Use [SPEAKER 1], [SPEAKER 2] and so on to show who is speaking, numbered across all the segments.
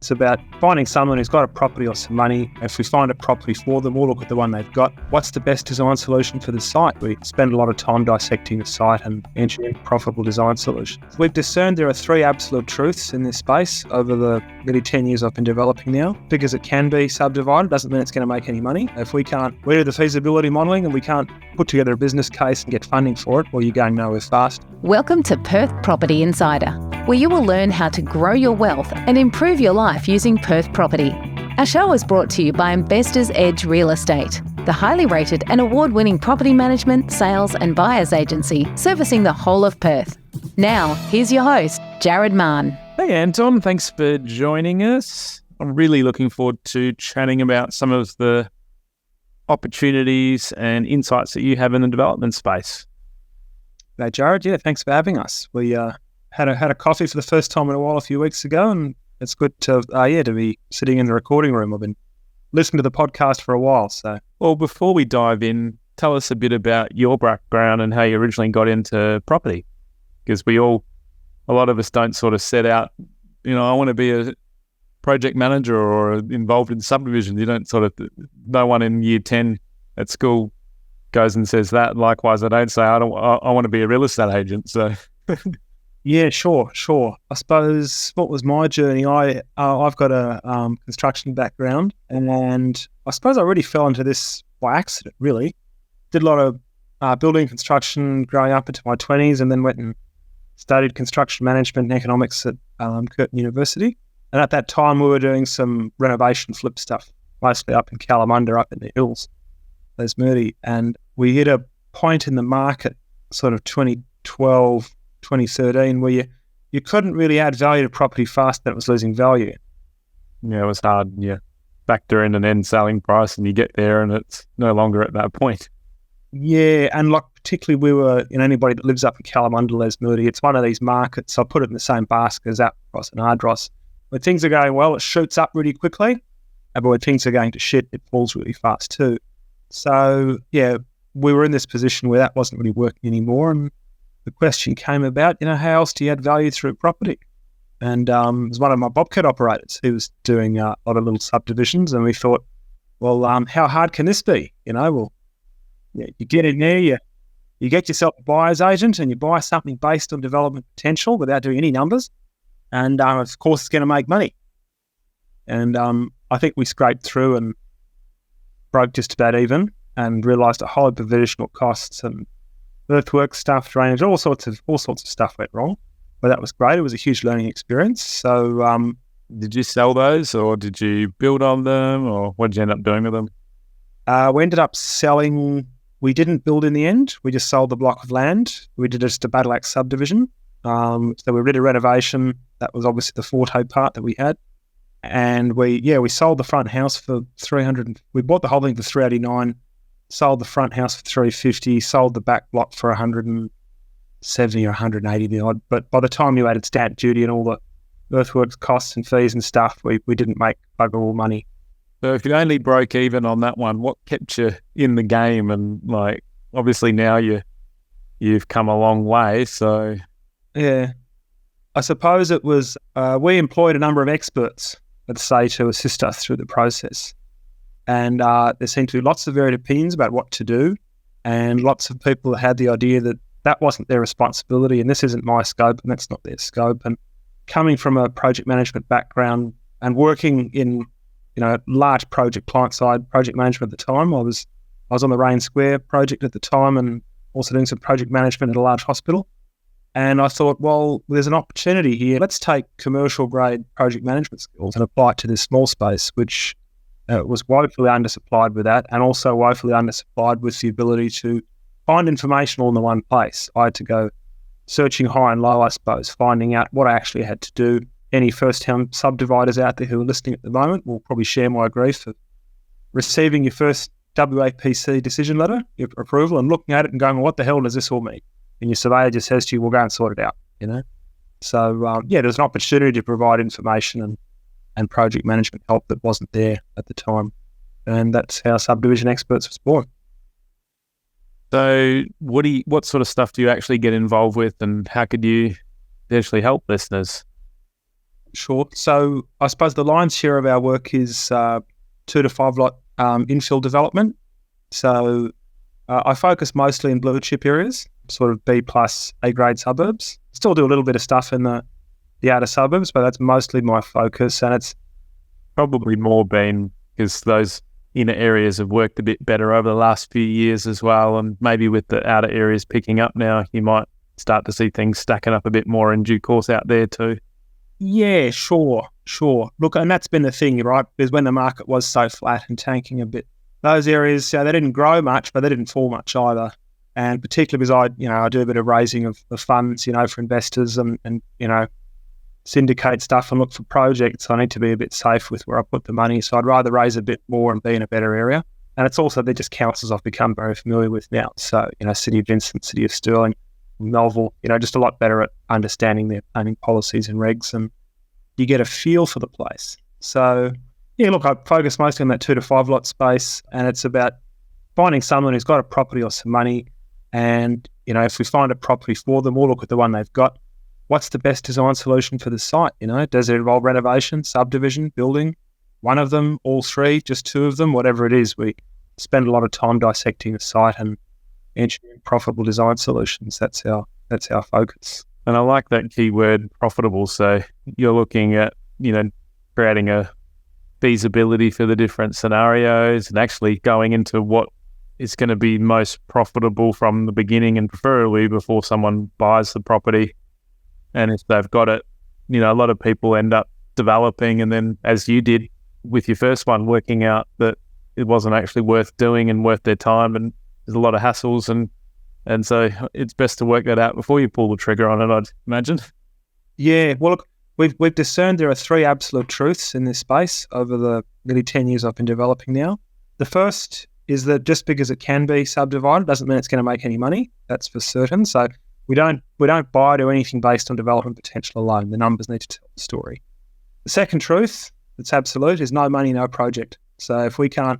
[SPEAKER 1] It's about finding someone who's got a property or some money. If we find a property for them, we'll look at the one they've got. What's the best design solution for the site? We spend a lot of time dissecting the site and engineering profitable design solutions. We've discerned there are 3 absolute truths in this space over the nearly 10 years I've been developing now. Because it can be subdivided doesn't mean it's going to make any money. If we do the feasibility modelling and we can't put together a business case and get funding for it, well, you're going nowhere fast.
[SPEAKER 2] Welcome to Perth Property Insider, where you will learn how to grow your wealth and improve your life using Perth property. Our show is brought to you by Investors Edge Real Estate, the highly rated and award-winning property management, sales and buyers agency servicing the whole of Perth. Now, here's your host, Jared Mann.
[SPEAKER 3] Hey Anton, thanks for joining us. I'm really looking forward to chatting about some of the opportunities and insights that you have in the development space.
[SPEAKER 1] Hey Jared, thanks for having us. We had a coffee for the first time in a while a few weeks ago, and it's good to be sitting in the recording room. I've been listening to the podcast for a while. So,
[SPEAKER 3] well, before we dive in, tell us a bit about your background and how you originally got into property. Because a lot of us don't sort of set out, I want to be a project manager or involved in subdivisions. You don't no one in year 10 at school goes and says that. Likewise, I don't say I want to be a real estate agent. So.
[SPEAKER 1] Yeah, sure. I suppose what was my journey? I've got a construction background, and I suppose I really fell into this by accident, really. Did a lot of building construction growing up into my 20s, and then went and studied construction management and economics at Curtin University. And at that time, we were doing some renovation flip stuff, mostly up in Kalamunda, up in the hills, Lesmurdy. And we hit a point in the market, sort of 2012, 2013, where you couldn't really add value to property fast, that it was losing value.
[SPEAKER 3] Yeah, it was hard. Yeah, factor in an end selling price and you get there and it's no longer at that point.
[SPEAKER 1] Yeah, and particularly we were, anybody that lives up in Kalamunda, Lesmurdy, it's one of these markets, I put it in the same basket as Apros and Ardros. When things are going well, it shoots up really quickly, but when things are going to shit, it falls really fast too. So, yeah, we were in this position where that wasn't really working anymore, and the question came about, how else do you add value through property? And it was one of my bobcat operators who was doing a lot of little subdivisions, and we thought, well, how hard can this be? You get in there, you get yourself a buyer's agent, and you buy something based on development potential without doing any numbers, and of course it's going to make money. And I think we scraped through and broke just about even, and realised a whole heap of additional costs and earthwork stuff, drainage, all sorts of stuff went wrong. But that was great. It was a huge learning experience. So,
[SPEAKER 3] did you sell those, or did you build on them, or what did you end up doing with them?
[SPEAKER 1] We ended up selling. We didn't build in the end. We just sold the block of land. We did just a battle axe subdivision. So we did a renovation. That was obviously the forte part that we had. And we sold the front house for 300. We bought the whole thing for 389. Sold the front house for 350, sold the back block for 170 or 180 odd. But by the time you added stamp duty and all the earthworks costs and fees and stuff, we didn't make bugger all money.
[SPEAKER 3] So if you only broke even on that one, what kept you in the game? And obviously now you've come a long way. So
[SPEAKER 1] yeah, I suppose it was we employed a number of experts, let's say, to assist us through the process. And there seemed to be lots of varied opinions about what to do, and lots of people had the idea that wasn't their responsibility, and this isn't my scope, and that's not their scope. And coming from a project management background and working in, large project client-side project management at the time, I was on the Rain Square project at the time, and also doing some project management at a large hospital. And I thought, well, there's an opportunity here. Let's take commercial-grade project management skills and apply it to this small space, which was woefully undersupplied with that, and also woefully undersupplied with the ability to find information all in the one place. I had to go searching high and low, I suppose, finding out what I actually had to do. Any first-time subdividers out there who are listening at the moment will probably share my grief of receiving your first WAPC decision letter, your approval, and looking at it and going, well, what the hell does this all mean? And your surveyor just says to you, well, go and sort it out, So, there's an opportunity to provide information and project management help that wasn't there at the time. And that's how Subdivision Experts was born.
[SPEAKER 3] So what sort of stuff do you actually get involved with, and how could you actually help listeners?
[SPEAKER 1] Sure. So I suppose the lion's share of our work is 2 to 5 lot infill development. So I focus mostly in blue chip areas, sort of B plus A grade suburbs. Still do a little bit of stuff in the outer suburbs, but that's mostly my focus. And it's
[SPEAKER 3] Probably more been because those inner areas have worked a bit better over the last few years as well. And maybe with the outer areas picking up now, you might start to see things stacking up a bit more in due course out there too.
[SPEAKER 1] yeah, sure. Look, and that's been the thing, right? Because when the market was so flat and tanking a bit, those areas, they didn't grow much, but they didn't fall much either. And particularly because I do a bit of raising of funds, for investors and syndicate stuff and look for projects. I need to be a bit safe with where I put the money. So I'd rather raise a bit more and be in a better area. And it's also, they're just councils I've become very familiar with now. So, City of Vincent, City of Stirling, Melville, just a lot better at understanding their planning policies and regs, and you get a feel for the place. So, yeah, look, I focus mostly on that 2 to 5 lot space, and it's about finding someone who's got a property or some money. And, if we find a property for them, we'll look at the one they've got. What's the best design solution for the site? Does it involve renovation, subdivision, building? One of them, all three, just two of them, whatever it is. We spend a lot of time dissecting the site and engineering profitable design solutions. That's our focus.
[SPEAKER 3] And I like that key word, profitable. So you're looking at, creating a feasibility for the different scenarios and actually going into what is going to be most profitable from the beginning, and preferably before someone buys the property. And if they've got it, a lot of people end up developing, and then, as you did with your first one, working out that it wasn't actually worth doing and worth their time, and there's a lot of hassles, and so it's best to work that out before you pull the trigger on it, I'd imagine.
[SPEAKER 1] Yeah, well, look, we've discerned there are 3 absolute truths in this space over the nearly 10 years I've been developing now. The first is that just because it can be subdivided doesn't mean it's going to make any money. That's for certain. So we don't buy or do anything based on development potential alone. The numbers need to tell the story. The second truth that's absolute is no money, no project. So if we do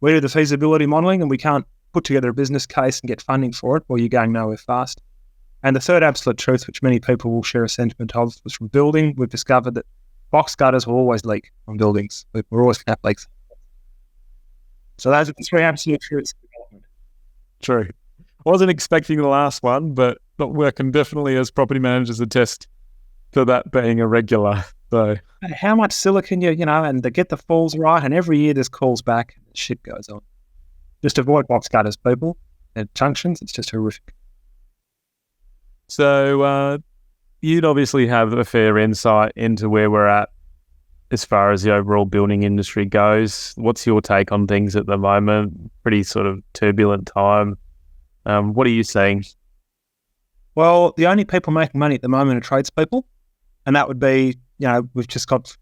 [SPEAKER 1] the feasibility modelling and we can't put together a business case and get funding for it, well, you're going nowhere fast. And the third absolute truth, which many people will share a sentiment of, was from building. We've discovered that box gutters will always leak on buildings. We're always going to have leaks. So those are the 3 absolute truths of development.
[SPEAKER 3] True. I wasn't expecting the last one, but we can definitely, as property managers, attest to that being a regular. So
[SPEAKER 1] how much silicon and to get the falls right, and every year there's calls back, and shit goes on. Just avoid box gutters, people. At junctions, it's just horrific.
[SPEAKER 3] So you'd obviously have a fair insight into where we're at as far as the overall building industry goes. What's your take on things at the moment? Pretty sort of turbulent time. What are you saying?
[SPEAKER 1] Well, the only people making money at the moment are tradespeople, and that would be, we've just got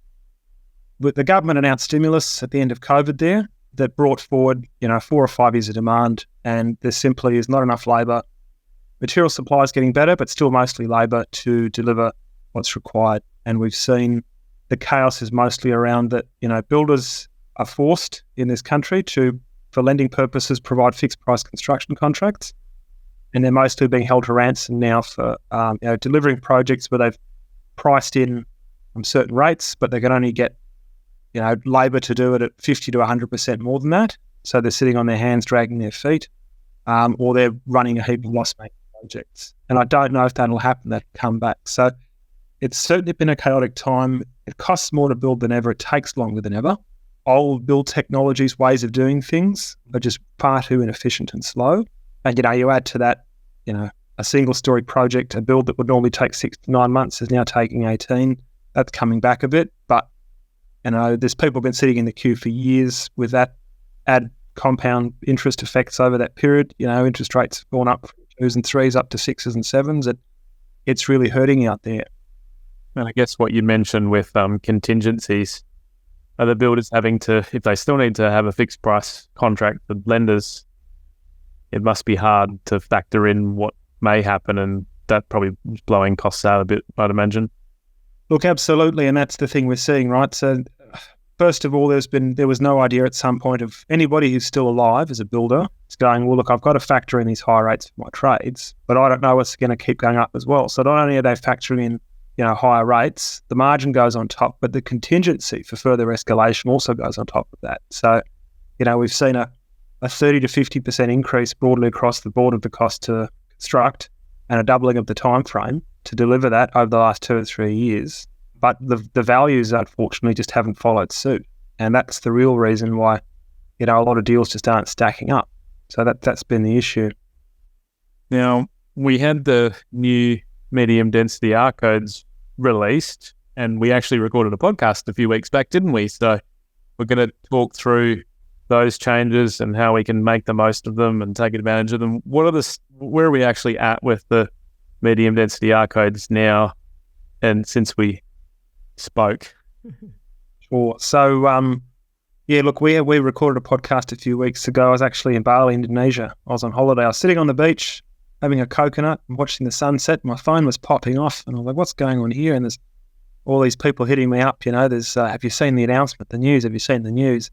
[SPEAKER 1] the government announced stimulus at the end of COVID there that brought forward, 4 or 5 years of demand, and there simply is not enough labour. Material supply is getting better, but still mostly labour to deliver what's required. And we've seen the chaos is mostly around that, builders are forced in this country to, for lending purposes, provide fixed price construction contracts. And they're mostly being held to ransom now for delivering projects where they've priced in certain rates, but they can only get labour to do it at 50 to 100% more than that. So they're sitting on their hands, dragging their feet, or they're running a heap of loss-making projects. And I don't know if that'll happen, that'll come back. So it's certainly been a chaotic time. It costs more to build than ever. It takes longer than ever. Old build technologies, ways of doing things are just far too inefficient and slow. And, you add to that, a single-story project, a build that would normally take 6 to 9 months is now taking 18. That's coming back a bit. But, there's people been sitting in the queue for years with that. Add compound interest effects over that period. Interest rates have gone up from 2s and 3s up to 6s and 7s. It's really hurting out there.
[SPEAKER 3] And I guess what you mentioned with contingencies, are the builders having to, if they still need to have a fixed price contract with lenders, it must be hard to factor in what may happen, and that probably is blowing costs out a bit, I'd imagine.
[SPEAKER 1] Look, absolutely, and that's the thing we're seeing, right? So, first of all, there was no idea at some point of anybody who's still alive as a builder is going, well, look, I've got to factor in these high rates for my trades, but I don't know what's going to keep going up as well. So not only are they factoring in higher rates, the margin goes on top, but the contingency for further escalation also goes on top of that. So, we've seen a 30 to 50% increase broadly across the board of the cost to construct and a doubling of the time frame to deliver that over the last 2 or 3 years. But the values, unfortunately, just haven't followed suit. And that's the real reason why, a lot of deals just aren't stacking up. So that's been the issue.
[SPEAKER 3] Now, we had the new medium density R codes released, and we actually recorded a podcast a few weeks back, didn't we? So we're going to talk through those changes and how we can make the most of them and take advantage of them. Where are we actually at with the medium density R codes now, and since we spoke?
[SPEAKER 1] Sure. So, look, we recorded a podcast a few weeks ago. I was actually in Bali, Indonesia. I was on holiday. I was sitting on the beach having a coconut and watching the sunset. My phone was popping off, and I was like, what's going on here? And there's all these people hitting me up, there's, have you seen the announcement, the news? Have you seen the news?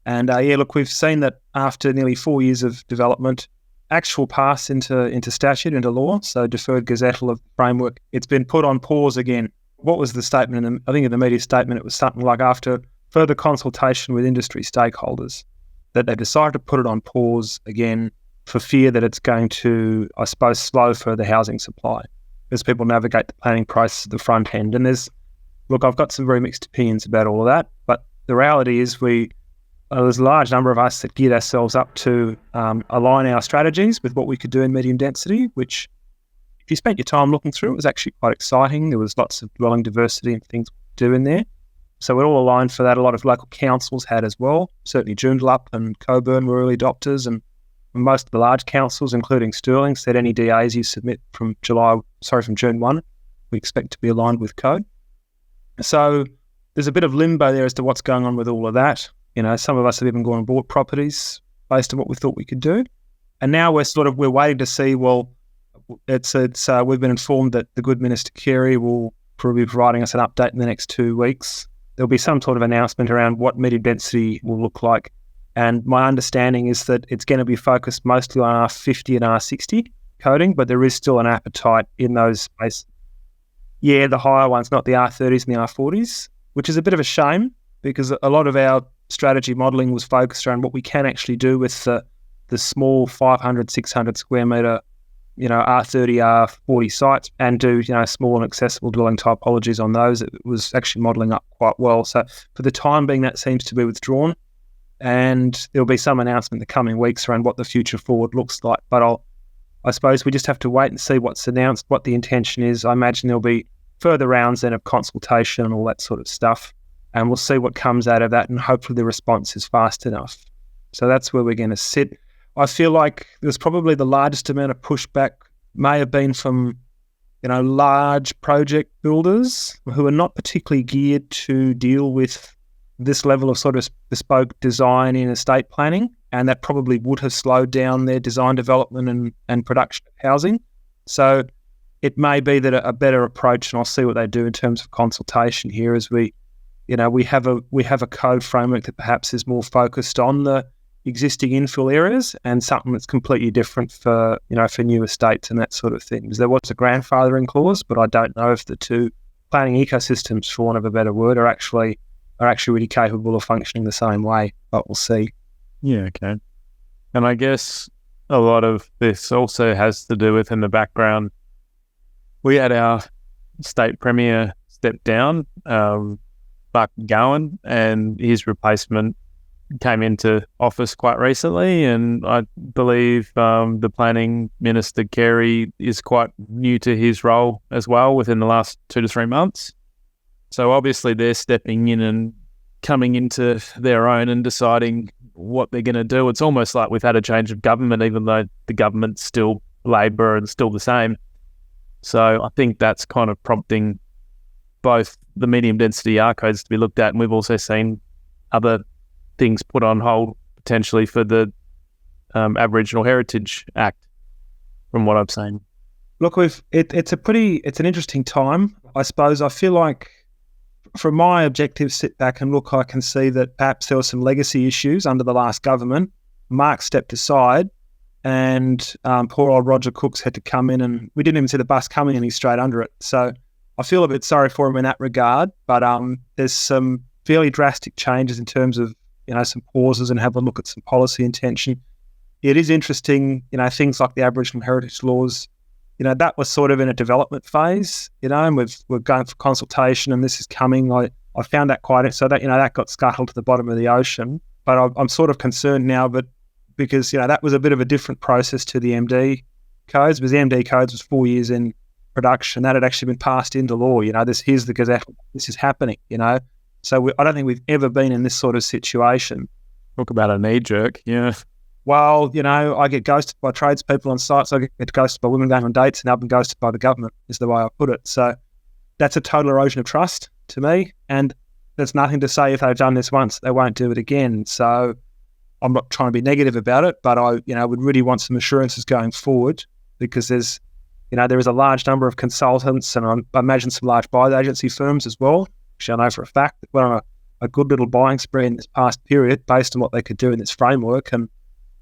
[SPEAKER 1] And look, we've seen that after nearly 4 years of development, actual pass into statute, into law, so deferred gazettal of framework, it's been put on pause again. What was the statement? I think in the media statement, it was something like, after further consultation with industry stakeholders, that they decided to put it on pause again for fear that it's going to, I suppose, slow further housing supply as people navigate the planning process at the front end. And I've got some very mixed opinions about all of that, but the reality is there's a large number of us that geared ourselves up to align our strategies with what we could do in medium density, which, if you spent your time looking through, it was actually quite exciting. There was lots of dwelling diversity and things to do in there. So we're all aligned for that. A lot of local councils had as well. Certainly Joondalup and Coburn were early adopters, and most of the large councils, including Stirling, said any DAs you submit from June 1, we expect to be aligned with code. So there's a bit of limbo there as to what's going on with all of that. Some of us have even gone and bought properties based on what we thought we could do. And now we're waiting to see, we've been informed that the good Minister Carey will probably be providing us an update in the next 2 weeks. There'll be some sort of announcement around what medium density will look like. And my understanding is that it's going to be focused mostly on R50 and R60 coding, but there is still an appetite in those spaces. Yeah, the higher ones, not the R30s and the R40s, which is a bit of a shame, because a lot of our strategy modelling was focused around what we can actually do with the small 500, 600 square metre, R30, R40 sites, and do, small and accessible dwelling typologies on those. It was actually modelling up quite well. So for the time being, that seems to be withdrawn. And there'll be some announcement in the coming weeks around what the future forward looks like. But I suppose we just have to wait and see what's announced, what the intention is. I imagine there'll be further rounds then of consultation and all that sort of stuff. And we'll see what comes out of that, and hopefully the response is fast enough. So that's where we're going to sit. I feel like there's probably the largest amount of pushback may have been from, large project builders who are not particularly geared to deal with this level of sort of bespoke design in estate planning, and that probably would have slowed down their design development and production of housing. So it may be that a better approach, and I'll see what they do in terms of consultation here, is we have a code framework that perhaps is more focused on the existing infill areas, and something that's completely different for new estates and that sort of thing. There was a grandfathering clause, but I don't know if the two planning ecosystems, for want of a better word, are actually really capable of functioning the same way, but we'll see.
[SPEAKER 3] Yeah, okay. And I guess a lot of this also has to do with, in the background, we had our state premier step down, Mark Gowan, and his replacement came into office quite recently, and I believe the planning minister, Carey, is quite new to his role as well within the last 2 to 3 months. So obviously they're stepping in and coming into their own and deciding what they're going to do. It's almost like we've had a change of government, even though the government's still Labor and still the same. So I think that's kind of prompting both the medium density R codes to be looked at, and we've also seen other things put on hold potentially for the Aboriginal Heritage Act, from what I'm saying.
[SPEAKER 1] Look, it's an interesting time. I suppose I feel like, from my objective, sit back and look, I can see that perhaps there were some legacy issues under the last government. Mark stepped aside, and poor old Roger Cooks had to come in, and we didn't even see the bus coming, and he's straight under it. So I feel a bit sorry for them in that regard, but there's some fairly drastic changes in terms of, some pauses and have a look at some policy intention. It is interesting, things like the Aboriginal Heritage Laws, that was sort of in a development phase, and we're going for consultation and this is coming. I found that quite, so that, that got scuttled to the bottom of the ocean. But I'm sort of concerned now, but because, that was a bit of a different process to the MD codes, because the MD codes was 4 years in production. That had actually been passed into law. Here's the Gazette, this is happening, So I don't think we've ever been in this sort of situation.
[SPEAKER 3] Talk about a knee jerk, yeah.
[SPEAKER 1] Well, I get ghosted by tradespeople on sites. I get ghosted by women going on dates, and I've been ghosted by the government, is the way I put it. So that's a total erosion of trust to me. And there's nothing to say if they've done this once, they won't do it again. So I'm not trying to be negative about it, but I would really want some assurances going forward, because there's, there is a large number of consultants, and I imagine some large buyers agency firms as well. Actually, I know for a fact that went on a good little buying spree in this past period based on what they could do in this framework, and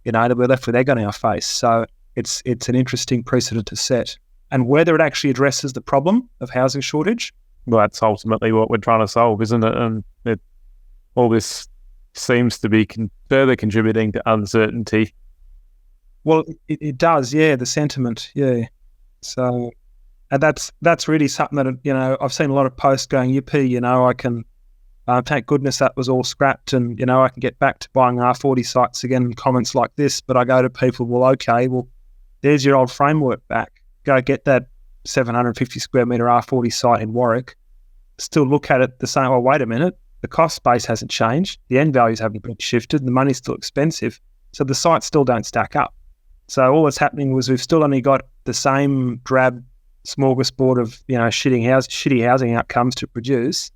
[SPEAKER 1] we're left with egg on our face. So it's an interesting precedent to set, and whether it actually addresses the problem of housing shortage.
[SPEAKER 3] Well, that's ultimately what we're trying to solve, isn't it? And all this seems to be further contributing to uncertainty.
[SPEAKER 1] Well, it does, yeah. The sentiment, yeah. So, and that's really something that I've seen a lot of posts going, yippee, I can. Thank goodness that was all scrapped, and I can get back to buying R40 sites again. And comments like this, but I go to people, well, okay, well, there's your old framework back. Go get that 750 square metre R40 site in Warwick. Still look at it the same. Oh, wait a minute, the cost base hasn't changed, the end values haven't been shifted, the money's still expensive, so the sites still don't stack up. So all that's happening was we've still only got the same drab smorgasbord of shitty housing outcomes to produce.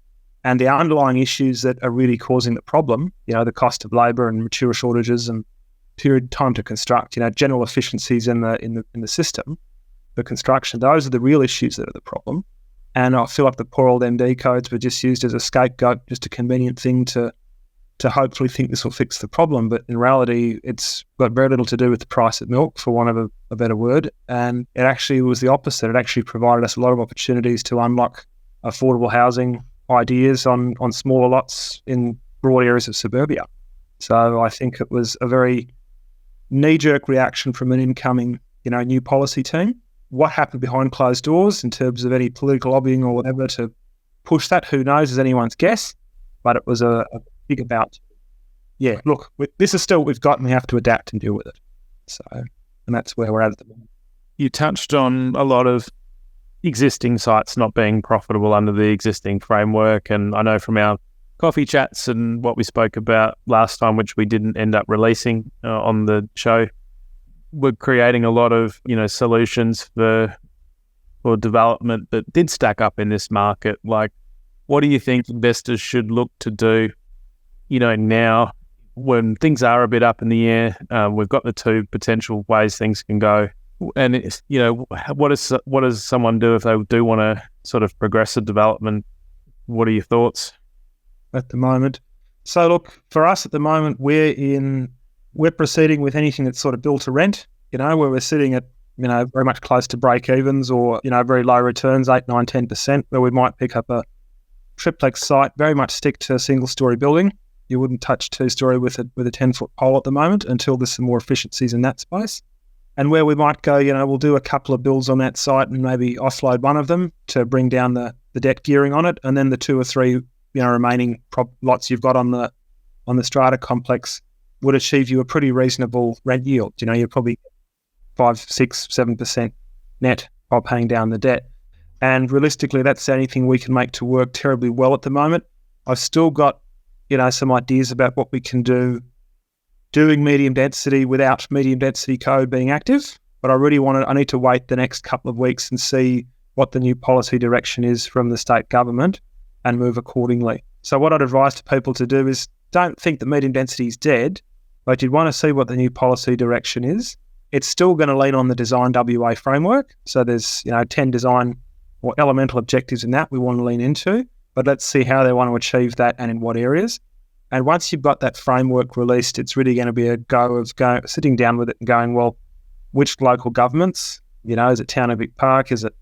[SPEAKER 1] And the underlying issues that are really causing the problem, the cost of labour and material shortages and period time to construct, general efficiencies in the system for construction, those are the real issues that are the problem. And I feel like the poor old MD codes were just used as a scapegoat, just a convenient thing to hopefully think this will fix the problem. But in reality, it's got very little to do with the price of milk, for want of a better word. And it actually was the opposite. It actually provided us a lot of opportunities to unlock affordable housing ideas on smaller lots in broad areas of suburbia. So I think it was a very knee-jerk reaction from an incoming, new policy team. What happened behind closed doors in terms of any political lobbying or whatever to push that, who knows, is anyone's guess. But it was a big about. Yeah, look, this is still what we've got, and we have to adapt and deal with it. So, and that's where we're at the moment.
[SPEAKER 3] You touched on a lot of existing sites not being profitable under the existing framework, and I know from our coffee chats and what we spoke about last time, which we didn't end up releasing on the show, we're creating a lot of solutions for development that did stack up in this market. Like, what do you think investors should look to do now when things are a bit up in the air? We've got the two potential ways things can go. And it's, what does someone do if they do want to sort of progress the development? What are your thoughts
[SPEAKER 1] at the moment? So look, for us at the moment, we're proceeding with anything that's sort of built to rent, where we're sitting at, very much close to break evens or, very low returns, 8, 9, 10%, where we might pick up a triplex site, very much stick to a single story building. You wouldn't touch 2-story with a 10-foot pole at the moment until there's some more efficiencies in that space. And where we might go, we'll do a couple of builds on that site and maybe offload one of them to bring down the debt gearing on it. And then the 2 or 3, remaining lots you've got on the strata complex would achieve you a pretty reasonable rent yield. You're probably 5, 6, 7% net while paying down the debt. And realistically, that's the only thing we can make to work terribly well at the moment. I've still got, some ideas about what we can do doing medium density without medium density code being active, but I need to wait the next couple of weeks and see what the new policy direction is from the state government and move accordingly. So what I'd advise to people to do is don't think that medium density is dead, but you'd want to see what the new policy direction is. It's still going to lean on the Design WA framework. So there's, 10 design or elemental objectives in that we want to lean into, but let's see how they want to achieve that and in what areas. And once you've got that framework released, it's really going to be a go of sitting down with it and going, well, which local governments, is it Town and Vic Park? Is it,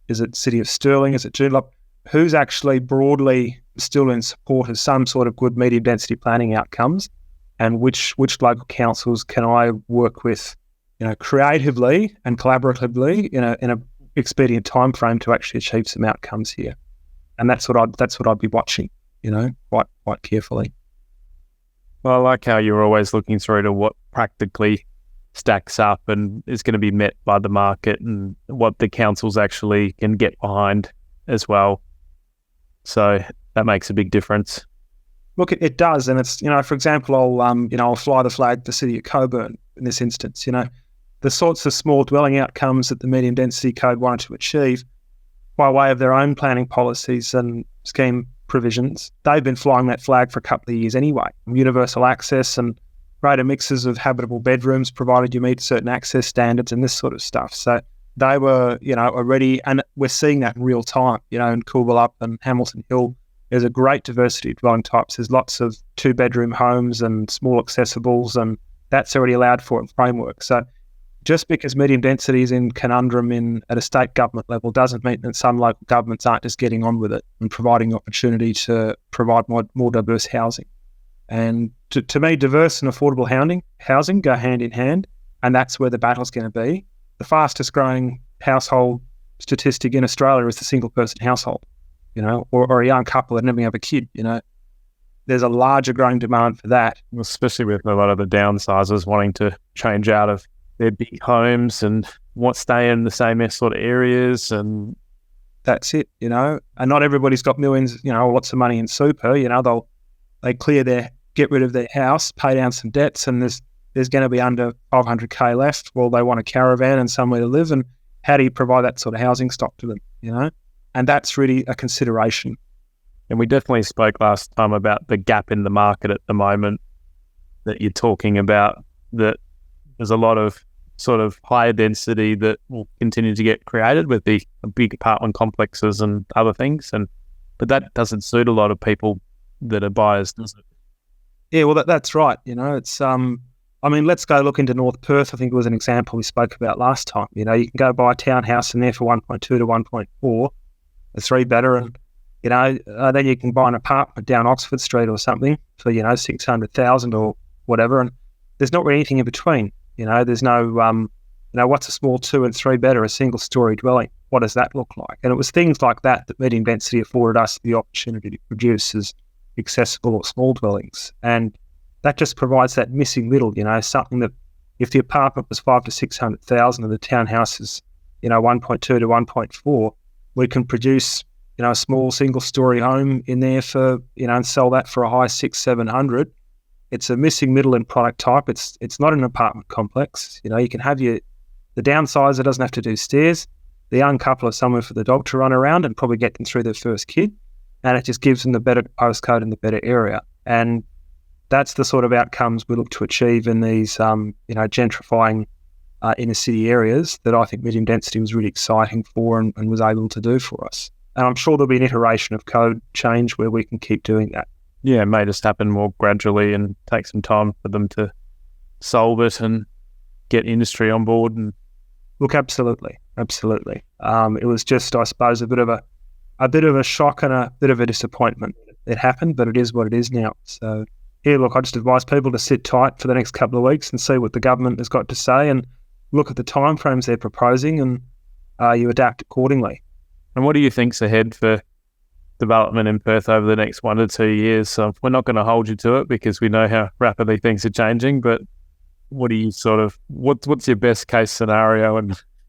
[SPEAKER 1] Is it City of Stirling? Is it Joondalup? Who's actually broadly still in support of some sort of good medium density planning outcomes, and which local councils can I work with, creatively and collaboratively in a expedient time frame to actually achieve some outcomes here. And that's what I'd be watching, quite carefully.
[SPEAKER 3] Well, I like how you're always looking through to what practically stacks up and is going to be met by the market and what the councils actually can get behind as well. So that makes a big difference.
[SPEAKER 1] Look, it does, and it's for example, I'll fly the flag for the City of Coburn in this instance. The sorts of small dwelling outcomes that the medium density code wanted to achieve by way of their own planning policies and scheme provisions, they've been flying that flag for a couple of years anyway. Universal access and greater mixes of habitable bedrooms, provided you meet certain access standards and this sort of stuff. So they were, already, and we're seeing that in real time. In Coolbellup and Hamilton Hill, there's a great diversity of dwelling types. There's lots of 2-bedroom homes and small accessibles, and that's already allowed for in framework. So just because medium density is in conundrum at a state government level doesn't mean that some local governments aren't just getting on with it and providing opportunity to provide more diverse housing. And to me, diverse and affordable housing go hand in hand, and that's where the battle's going to be. The fastest growing household statistic in Australia is the single person household, or a young couple that never have a kid. There's a larger growing demand for that.
[SPEAKER 3] Especially with a lot of the downsizers wanting to change out of their big homes and stay in the same sort of areas, and
[SPEAKER 1] that's it, And not everybody's got millions, lots of money in super. They get rid of their house, pay down some debts, and there's going to be under 500k left. Well, they want a caravan and somewhere to live, and how do you provide that sort of housing stock to them? And that's really a consideration.
[SPEAKER 3] And we definitely spoke last time about the gap in the market at the moment that you're talking about, that there's a lot of sort of higher density that will continue to get created with the big apartment complexes and other things. But that doesn't suit a lot of people that are buyers, does it?
[SPEAKER 1] Yeah, well, that's right. It's, let's go look into North Perth. I think it was an example we spoke about last time. You can go buy a townhouse in there for 1.2 to 1.4, a 3-bedder, and, then you can buy an apartment down Oxford Street or something for, 600,000 or whatever. And there's not really anything in between. There's no, what's a small 2 and 3-bedder, a single story dwelling? What does that look like? And it was things like that medium density afforded us the opportunity to produce as accessible or small dwellings. And that just provides that missing middle, something that if the apartment was 500,000 to 600,000 and the townhouse is, 1.2 to 1.4, we can produce, a small single story home in there for, and sell that for a high 600-700. It's a missing middle in product type. It's not an apartment complex. You can have the downsizer doesn't have to do stairs. The young couple are somewhere for the dog to run around and probably get them through their first kid. And it just gives them the better postcode and the better area. And that's the sort of outcomes we look to achieve in these, gentrifying inner city areas that I think medium density was really exciting for and was able to do for us. And I'm sure there'll be an iteration of code change where we can keep doing that.
[SPEAKER 3] Yeah, it may just happen more gradually and take some time for them to solve it and get industry on board. And
[SPEAKER 1] look, absolutely. It was just, I suppose, a bit of a shock and a bit of a disappointment. It happened, but it is what it is now. So, look, I just advise people to sit tight for the next couple of weeks and see what the government has got to say and look at the timeframes they're proposing, and you adapt accordingly.
[SPEAKER 3] And what do you think's ahead for development in Perth over the next 1 to 2 years? So we're not going to hold you to it because we know how rapidly things are changing, but what do you what's your best case scenario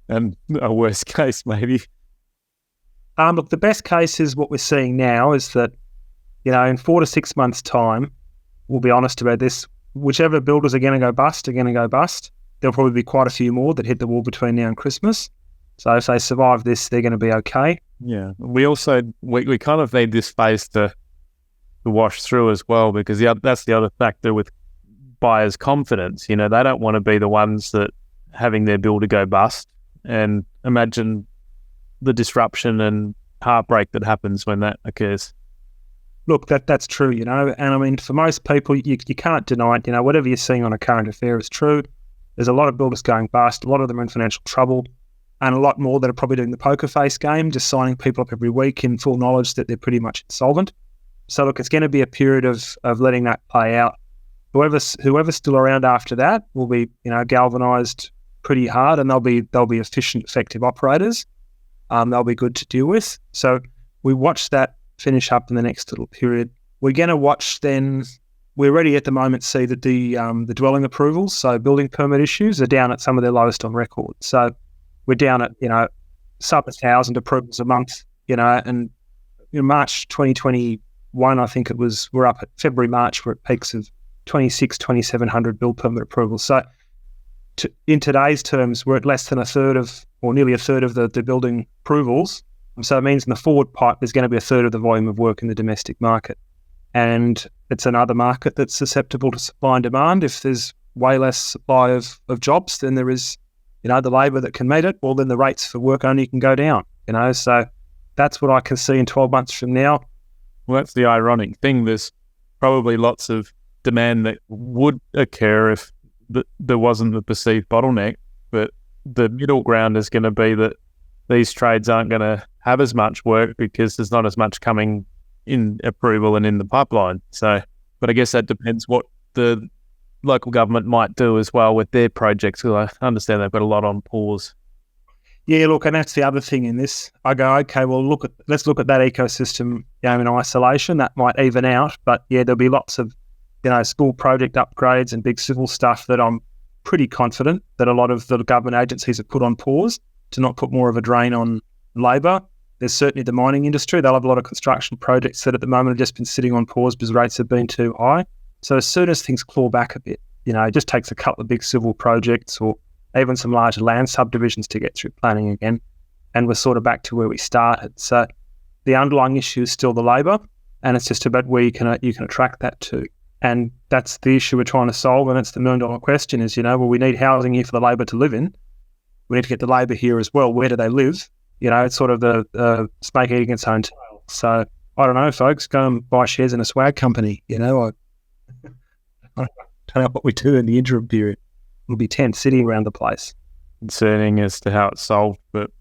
[SPEAKER 3] and a worst case maybe?
[SPEAKER 1] Look, the best case is what we're seeing now is that, in 4 to 6 months' time, we'll be honest about this, whichever builders are going to go bust are going to go bust. There'll probably be quite a few more that hit the wall between now and Christmas. So if they survive this, they're going to be okay.
[SPEAKER 3] Yeah. We also, we kind of need this phase to wash through as well, because that's the other factor with buyers' confidence. They don't want to be the ones that having their builder go bust, and imagine the disruption and heartbreak that happens when that occurs.
[SPEAKER 1] Look, that's true, and for most people, you can't deny it. Whatever you're seeing on a current affair is true. There's a lot of builders going bust. A lot of them are in financial trouble. and a lot more that are probably doing the poker face game, just signing people up every week in full knowledge that they're pretty much insolvent. So look, it's going to be a period of letting that play out. Whoever's still around after that will be, galvanised pretty hard, and they'll be efficient, effective operators. They'll be good to deal with. So we watch that finish up in the next little period. We're going to watch then. We're already at the moment see that the dwelling approvals, so building permit issues, are down at some of their lowest on record. So we're down at sub 1,000 approvals a month. And in March 2021, I think it was, we're up at February, March, we're at peaks of 2,700 build permit approvals. So in today's terms, we're at less than a third of, or nearly a third of the building approvals. So it means in the forward pipe, there's going to be a third of the volume of work in the domestic market. And it's another market that's susceptible to supply and demand. If there's way less supply of jobs than there is, the labour that can meet it, well, then the rates for work only can go down, So that's what I can see in 12 months from now.
[SPEAKER 3] Well, that's the ironic thing. There's probably lots of demand that would occur if there wasn't the perceived bottleneck, but the middle ground is going to be that these trades aren't going to have as much work because there's not as much coming in approval and in the pipeline. So, but I guess that depends what the local government might do as well with their projects. Because I understand they've got a lot on pause.
[SPEAKER 1] Yeah, look, and that's the other thing in this. I go, okay, well, let's look at that ecosystem, in isolation. That might even out, but yeah, there'll be lots of, school project upgrades and big civil stuff that I'm pretty confident that a lot of the government agencies have put on pause to not put more of a drain on labour. There's certainly the mining industry. They'll have a lot of construction projects that at the moment have just been sitting on pause because rates have been too high. So as soon as things claw back a bit, it just takes a couple of big civil projects or even some larger land subdivisions to get through planning again, and we're sort of back to where we started. So the underlying issue is still the labour, and it's just about where you can attract that to. And that's the issue we're trying to solve, and it's the million-dollar question is, we need housing here for the labour to live in. We need to get the labour here as well. Where do they live? It's sort of the snake eating its own tail. So I don't know, folks, go and buy shares in a swag company. I don't know what we do in the interim period. It'll be tense sitting around the place.
[SPEAKER 3] Concerning as to how it's solved, but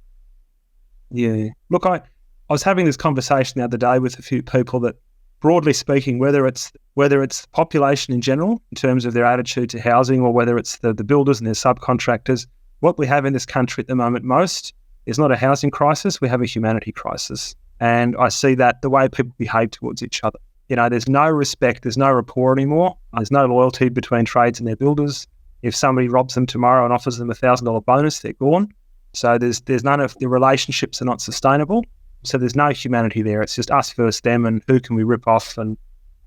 [SPEAKER 1] yeah. Look, I was having this conversation the other day with a few people that, broadly speaking, whether it's the population in general in terms of their attitude to housing, or whether it's the builders and their subcontractors, what we have in this country at the moment most is not a housing crisis. We have a humanity crisis, and I see that the way people behave towards each other. There's no respect, there's no rapport anymore. There's no loyalty between trades and their builders. If somebody robs them tomorrow and offers them $1,000 bonus, they're gone. So there's none of the relationships are not sustainable. So there's no humanity there. It's just us versus them, and who can we rip off? And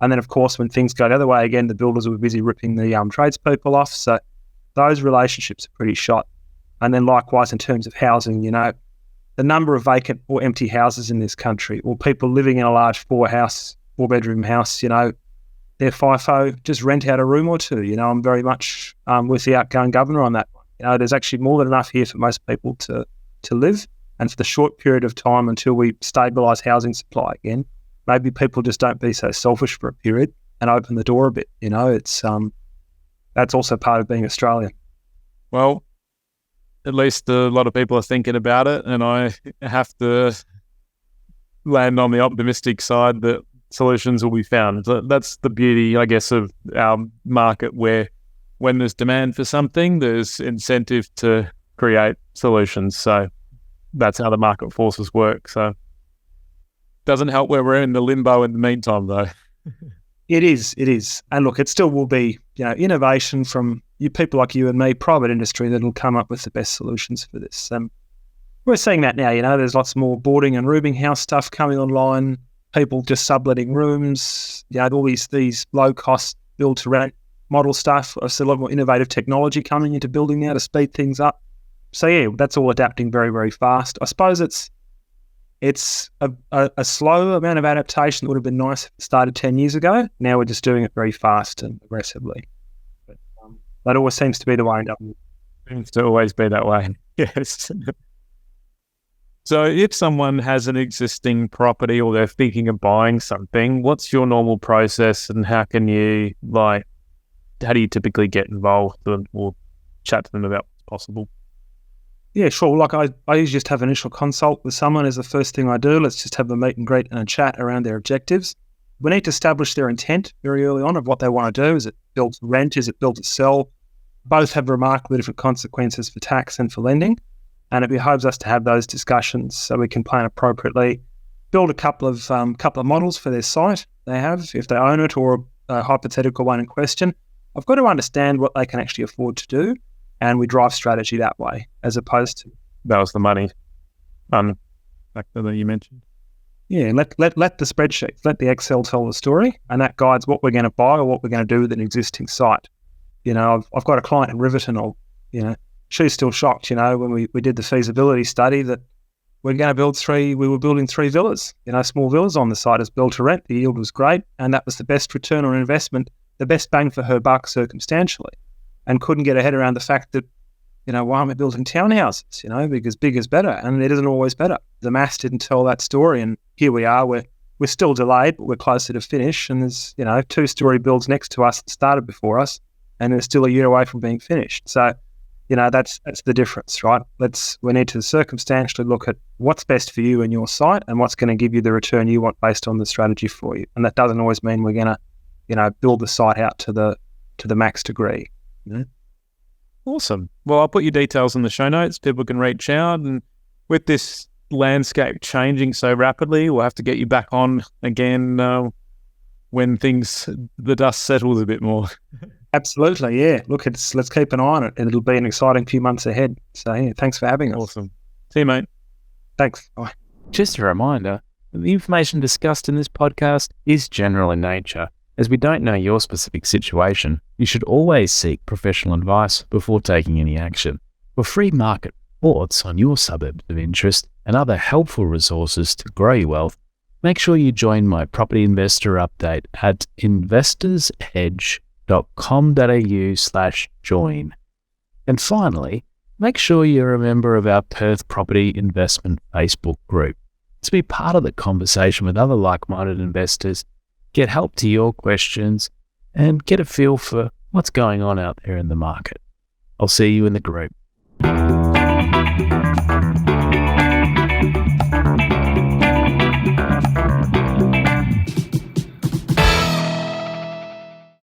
[SPEAKER 1] then, of course, when things go the other way again, the builders will be busy ripping the tradespeople off. So those relationships are pretty shot. And then likewise, in terms of housing, the number of vacant or empty houses in this country, or people living in a large four-bedroom house, they're FIFO, just rent out a room or two. I'm very much with the outgoing governor on that one. There's actually more than enough here for most people to live. And for the short period of time until we stabilise housing supply again, maybe people just don't be so selfish for a period and open the door a bit. It's that's also part of being Australian.
[SPEAKER 3] Well, at least a lot of people are thinking about it, and I have to land on the optimistic side that solutions will be found. That's the beauty, I guess, of our market, where when there's demand for something, there's incentive to create solutions. So that's how the market forces work. So doesn't help where we're in the limbo in the meantime, though.
[SPEAKER 1] It is. And look, it still will be, innovation from you people like you and me, private industry, that'll come up with the best solutions for this. We're seeing that now, there's lots more boarding and rooming house stuff coming online, people just subletting rooms, all these low-cost build-to-rent model stuff. I see a lot more innovative technology coming into building now to speed things up. So yeah, that's all adapting very, very fast. I suppose it's a slow amount of adaptation that would have been nice if it started 10 years ago. Now we're just doing it very fast and aggressively. But that always seems to be the way in government.
[SPEAKER 3] Seems to always be that way. Yes. So if someone has an existing property or they're thinking of buying something, what's your normal process, and how do you typically get involved or chat to them about what's possible?
[SPEAKER 1] Yeah, sure. Like I usually just have an initial consult with someone as the first thing I do. Let's just have a meet and greet and a chat around their objectives. We need to establish their intent very early on of what they want to do. Is it build to rent? Is it build to sell? Both have remarkably different consequences for tax and for lending. And it behoves us to have those discussions so we can plan appropriately, build a couple of models for their site they have, if they own it or a hypothetical one in question. I've got to understand what they can actually afford to do, and we drive strategy that way, as opposed to...
[SPEAKER 3] That was the money factor that you mentioned.
[SPEAKER 1] Yeah, let the spreadsheets, let the Excel tell the story, and that guides what we're going to buy or what we're going to do with an existing site. You know, I've got a client in Riverton, or, you know, she's still shocked, you know, when we did the feasibility study that we were building 3 villas, you know, small villas on the site as build to rent. The yield was great, and that was the best return on investment, the best bang for her buck circumstantially, and couldn't get her head around the fact that, you know, why aren't we building townhouses, you know, because big is better, and it isn't always better. The maths didn't tell that story, and here we are, we're still delayed, but we're closer to finish, and there's, you know, 2-story builds next to us that started before us, and they're still a year away from being finished. So, you know, that's the difference, right? We need to circumstantially look at what's best for you and your site and what's going to give you the return you want based on the strategy for you. And that doesn't always mean we're going to, you know, build the site out to the max degree. You know?
[SPEAKER 3] Awesome. Well, I'll put your details in the show notes. People can reach out. And with this landscape changing so rapidly, we'll have to get you back on again when the dust settles a bit more.
[SPEAKER 1] Absolutely, yeah. Look, let's keep an eye on it, and it'll be an exciting few months ahead. So, yeah, thanks for having us.
[SPEAKER 3] Awesome. See you, mate.
[SPEAKER 1] Thanks. Bye.
[SPEAKER 4] Just a reminder, the information discussed in this podcast is general in nature. As we don't know your specific situation, you should always seek professional advice before taking any action. For free market reports on your suburbs of interest and other helpful resources to grow your wealth, make sure you join my property investor update at investorsedge.com.au/join. And finally, make sure you're a member of our Perth Property Investment Facebook group to be part of the conversation with other like-minded investors, get help to your questions, and get a feel for what's going on out there in the market. I'll see you in the group.